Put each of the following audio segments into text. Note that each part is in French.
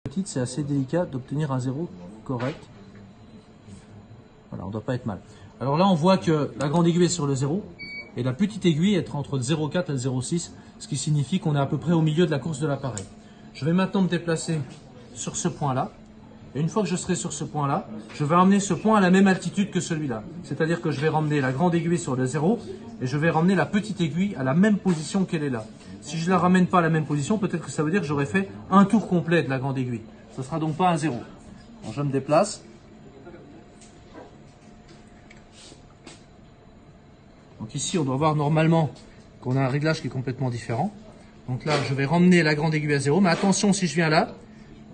Petite, c'est assez délicat d'obtenir un zéro correct. Voilà, on ne doit pas être mal. Alors là, on voit que la grande aiguille est sur le 0 et la petite aiguille est entre le 0,4 et le 0,6, ce qui signifie qu'on est à peu près au milieu de la course de l'appareil. Je vais maintenant me déplacer sur ce point-là. Et une fois que je serai sur ce point-là, je vais ramener ce point à la même altitude que celui-là. C'est-à-dire que je vais ramener la grande aiguille sur le 0 et je vais ramener la petite aiguille à la même position qu'elle est là. Si je ne la ramène pas à la même position, peut-être que ça veut dire que j'aurais fait un tour complet de la grande aiguille. Ce ne sera donc pas un 0. Alors je me déplace. Donc ici, on doit voir normalement qu'on a un réglage qui est complètement différent. Donc là, je vais ramener la grande aiguille à 0. Mais attention, si je viens là,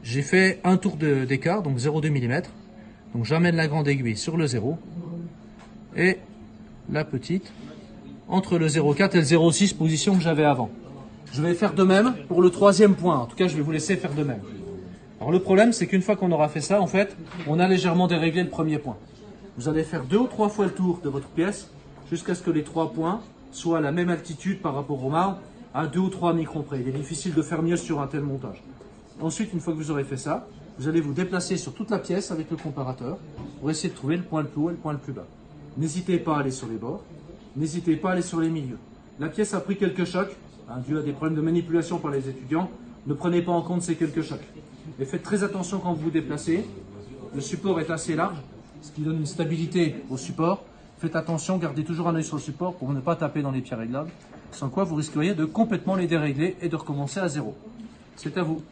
j'ai fait un tour d'écart, donc 0,2 mm. Donc j'amène la grande aiguille sur le 0 et la petite entre le 0,4 et le 0,6, position que j'avais avant. Je vais faire de même pour le troisième point. En tout cas, je vais vous laisser faire de même. Alors le problème, c'est qu'une fois qu'on aura fait ça, en fait, on a légèrement déréglé le premier point. Vous allez faire 2 ou 3 fois le tour de votre pièce jusqu'à ce que les 3 points soient à la même altitude par rapport au marbre, à 2 ou 3 microns près. Il est difficile de faire mieux sur un tel montage. Ensuite, une fois que vous aurez fait ça, vous allez vous déplacer sur toute la pièce avec le comparateur pour essayer de trouver le point le plus haut et le point le plus bas. N'hésitez pas à aller sur les bords, n'hésitez pas à aller sur les milieux. La pièce a pris quelques chocs, dû à des problèmes de manipulation par les étudiants. Ne prenez pas en compte ces quelques chocs. Et faites très attention quand vous vous déplacez. Le support est assez large, ce qui donne une stabilité au support. Faites attention, gardez toujours un œil sur le support pour ne pas taper dans les pieds réglables, sans quoi vous risqueriez de complètement les dérégler et de recommencer à 0. C'est à vous.